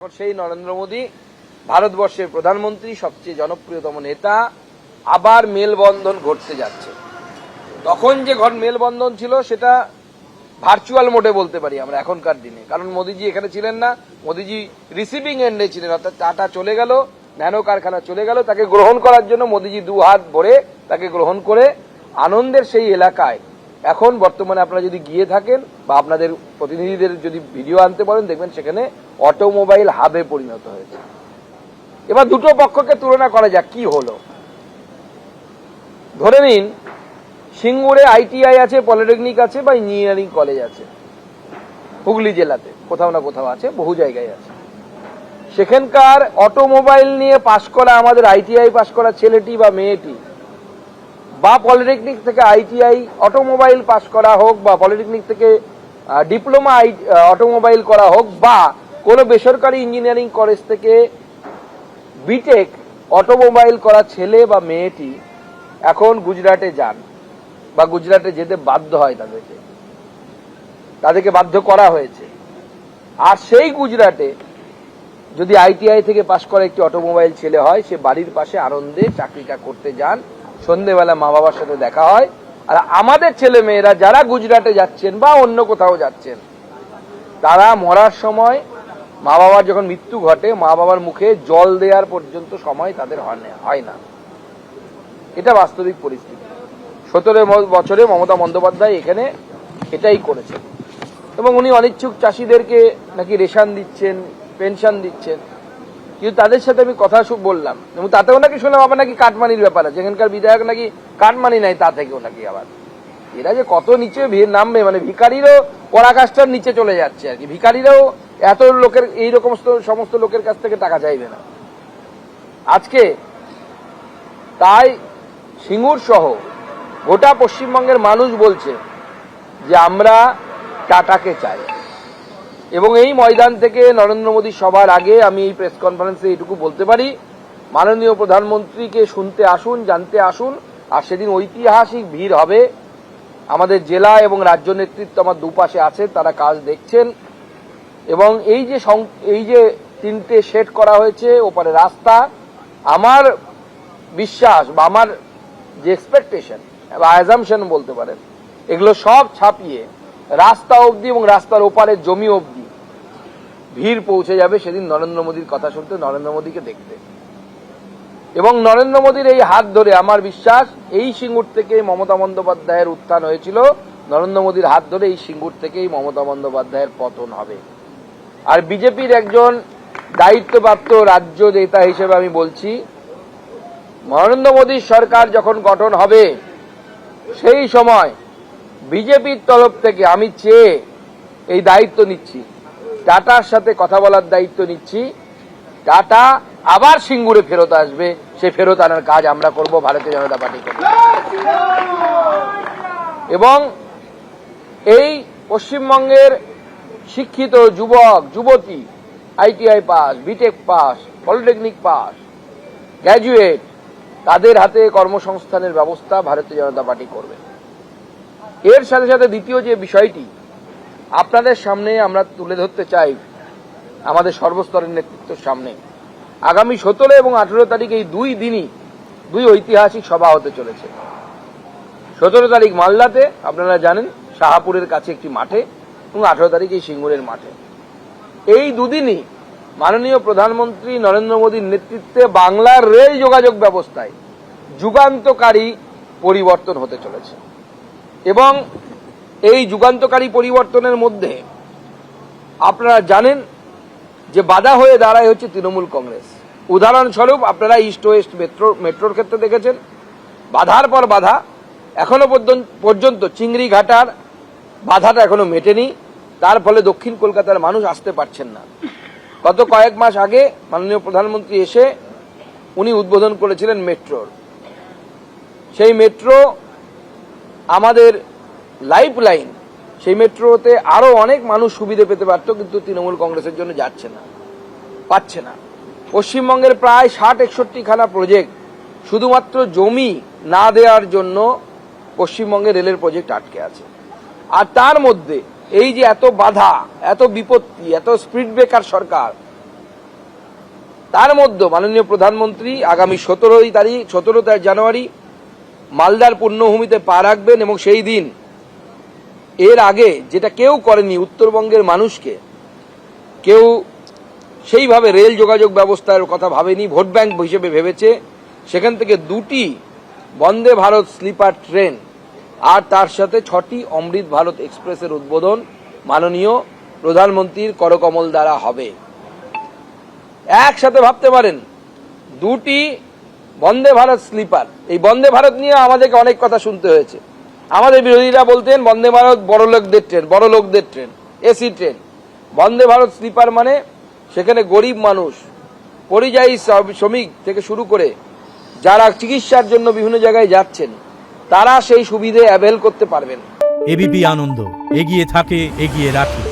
সেই নরেন্দ্র মোদী ভারতবর্ষের প্রধানমন্ত্রী, সবচেয়ে জনপ্রিয়তম নেতা, আবার মেলবন্ধন ঘটতে যাচ্ছে। তখন যে মেলবন্ধন ছিল সেটা ভার্চুয়াল মোডে বলতে পারি আমরা এখনকার দিনে, কারণ মোদীজি এখানে ছিলেন না। মোদীজি রিসিভিং এন্ডে ছিলেন, অর্থাৎ টাটা চলে গেল, ন্যানো কারখানা চলে গেল, তাকে গ্রহণ করার জন্য মোদীজি দু হাত ভরে তাকে গ্রহণ করে আনন্দের সেই এলাকায় এখন বর্তমানে আপনারা যদি গিয়ে থাকেন বা আপনাদের প্রতিনিধিদের যদি ভিডিও আনতে পারেন, দেখবেন সেখানে অটোমোবাইল হাবে পরিণত হয়েছে। এবার দুটো পক্ষকে তুলনা করা যাক কি হলো। ধরে নিন সিঙ্গুরে আইটিআই আছে, পলিটেকনিক আছে বা ইঞ্জিনিয়ারিং কলেজ আছে, হুগলি জেলাতে কোথাও না কোথাও আছে, বহু জায়গায় আছে। সেখানকার অটোমোবাইল নিয়ে পাশ করা আমাদের আইটিআই পাশ করা ছেলেটি বা মেয়েটি, বা পলিটেকনিক থেকে আইটিআই অটোমোবাইল পাস করা হোক, বা পলিটেকনিক থেকে ডিপ্লোমা অটোমোবাইল করা হোক, বা কোনো বেসরকারি ইঞ্জিনিয়ারিং কলেজ থেকে বিটেক অটোমোবাইল করা ছেলে বা মেয়েটি এখন গুজরাটে যান বা গুজরাটে যেতে বাধ্য হয়, তাদেরকে বাধ্য করা হয়েছে। আর সেই গুজরাটে যদি আইটিআই থেকে পাশ করা একটি অটোমোবাইল ছেলে হয়, সে বাড়ির পাশে আনন্দে চাকরিটা করতে যান, সন্ধ্যেবেলা মা বাবার সাথে দেখা হয়। আর আমাদের ছেলে মেয়েরা যারা গুজরাটে যাচ্ছেন বা অন্য কোথাও যাচ্ছেন, তারা মরার সময় মা বাবার যখন মৃত্যু ঘটে, মা বাবার মুখে জল দেওয়ার পর্যন্ত সময় তাদের হয় না। এটা বাস্তবিক পরিস্থিতি। 17 বছরে মমতা বন্দ্যোপাধ্যায় এখানে এটাই করেছেন, এবং উনি অনিচ্ছুক চাষিদেরকে নাকি রেশন দিচ্ছেন, পেনশন দিচ্ছেন। কিন্তু তাদের সাথে আমি কথা বললাম, এবং তাতেও নাকি শুনলাম আবার নাকি কাটমানির ব্যাপার আছে, যেখানকার বিধায়ক নাকি কাটমানি নাই, তা থেকেও নাকি আবার এরা যে কত নিচে নামবে, মানে ভিখারিরও পরাকাষ্ঠার নিচে চলে যাচ্ছে আর কি। ভিখারিরাও এত লোকের এইরকম সমস্ত লোকের কাছ থেকে টাকা চাইবে না আজকে। তাই সিঙ্গুর সহ গোটা পশ্চিমবঙ্গের মানুষ বলছে যে আমরা টাটাকে চাই, এবং এই ময়দান থেকে নরেন্দ্র মোদী সবার আগে আমি এই প্রেস কনফারেন্সে এইটুকু বলতে পারি, মাননীয় প্রধানমন্ত্রীকে শুনতে আসুন, জানতে আসুন। আর সেদিন ঐতিহাসিক ভিড় হবে। আমাদের জেলা এবং রাজ্য নেতৃত্ব আমার দুপাশে আছে, তারা কাজ দেখছেন। এবং এই যে 3টে শেড করা হয়েছে, ওপারে রাস্তা, আমার বিশ্বাস বা আমার যে এক্সপেকটেশন বা অ্যাজাম্পশন বলতে পারেন, এগুলো সব ছাপিয়ে রাস্তা অবধি এবং রাস্তার ওপারের জমি অবধি ভিড় পৌঁছে যাবে সেদিন নরেন্দ্র মোদীর কথা শুনতে, নরেন্দ্র মোদীকে দেখতে। এবং নরেন্দ্র মোদীর এই হাত ধরে আমার বিশ্বাস এই সিঙ্গুর থেকে মমতা বন্দ্যোপাধ্যায়ের উত্থান হয়েছিল, নরেন্দ্র মোদীর হাত ধরে এই সিঙ্গুর থেকেই মমতা বন্দ্যোপাধ্যায়ের পতন হবে। আর বিজেপির একজন দায়িত্বপ্রাপ্ত রাজ্য নেতা হিসেবে আমি বলছি, নরেন্দ্র মোদীর সরকার যখন গঠন হবে সেই সময় বিজেপির তরফ থেকে আমি চেয়ে এই দায়িত্ব নিচ্ছি, টাটার সাথে কথা বলার দায়িত্ব নিচ্ছি। টাটা আবার সিঙ্গুরে ফেরত আসবে, সে ফেরত আনার কাজ আমরা করব, ভারতীয় জনতা পার্টি করব। এবং এই পশ্চিমবঙ্গের শিক্ষিত যুবক যুবতী, ITI pass, BTech pass, polytechnic pass, graduate, তাদের হাতে কর্মসংস্থানের ব্যবস্থা ভারতীয় জনতা পার্টি করবে। এর সাথে সাথে দ্বিতীয় যে বিষয়টি আপনাদের সামনে আমরা তুলে ধরতে চাই, আমাদের সর্বস্তরের নেতৃত্বের সামনে, আগামী 17 এবং 18 তারিখ এই 2 দিনই 2 ঐতিহাসিক সভা হতে চলেছে। 17 তারিখ মালদাতে, আপনারা জানেন শাহাপুরের কাছে একটি মাঠে, এবং 18 তারিখ এই সিঙ্গুরের মাঠে। এই দুদিনই মাননীয় প্রধানমন্ত্রী নরেন্দ্র মোদীর নেতৃত্বে বাংলার রেল যোগাযোগ ব্যবস্থায় যুগান্তকারী পরিবর্তন হতে চলেছে। এবং এই যুগান্তকারী পরিবর্তনের মধ্যে আপনারা জানেন যে বাধা হয়ে দাঁড়ায় হচ্ছে তৃণমূল কংগ্রেস। উদাহরণস্বরূপ আপনারা ইস্ট ওয়েস্ট মেট্রোর ক্ষেত্রে দেখেছেন, বাধার পর বাধা, এখনো পর্যন্ত চিংড়ি ঘাটার বাধাটা এখনো মেটেনি। তার ফলে দক্ষিণ কলকাতার মানুষ আসতে পারছেন না। গত কয়েক মাস আগে মাননীয় প্রধানমন্ত্রী এসে উনি উদ্বোধন করেছিলেন মেট্রোর। সেই মেট্রো আমাদের লাইফ লাইন, সেই মেট্রোতে আরো অনেক মানুষ সুবিধা পেতে পারত, কিন্তু তৃণমূল কংগ্রেসের জন্য পাচ্ছে না। পশ্চিমবঙ্গের প্রায় 60-61 খানা প্রজেক্ট শুধুমাত্র জমি না দেওয়ার জন্য পশ্চিমবঙ্গে রেলের প্রজেক্ট আটকে আছে। আর তার মধ্যে এই যে এত বাধা, এত বিপত্তি, এত স্পিড ব্রেকার সরকার, তার মধ্যে মাননীয় প্রধানমন্ত্রী আগামী 17 জানুয়ারি মালদার পুণ্যভূমিতে পা রাখবেন এবং সেই দিন এর আগে যেটা কেউ করেনি, উত্তরবঙ্গের মানুষকে কেউ সেইভাবে রেল যোগাযোগ ব্যবস্থার কথা ভাবেনি, ভোট ব্যাংক হিসেবে ভেবেছে। সেখান থেকে 2টি বন্দে ভারত স্লিপার ট্রেন আর তার সাথে 6টি অমৃত ভারত এক্সপ্রেসের উদ্বোধন মাননীয় প্রধানমন্ত্রীর করকমল দ্বারা হবে। একসাথে ভাবতে পারেন, 2টি বন্দে ভারত স্লিপার। এই বন্দে ভারত নিয়ে আমাদেরকে অনেক কথা শুনতে হয়েছে। আমাদের বিরোধীরা বলতেন বন্দে ভারত বড় লোকদের train, AC train. Vande Bharat sleeper মানে সেখানে গরিব মানুষ, পরিযায়ী শ্রমিক থেকে শুরু করে যারা চিকিৎসার জন্য বিভিন্ন জায়গায় যাচ্ছেন, তারা সেই সুবিধে অ্যাভেল করতে পারবেন। এবিপি আনন্দ, এগিয়ে থাকে, এগিয়ে রাখে।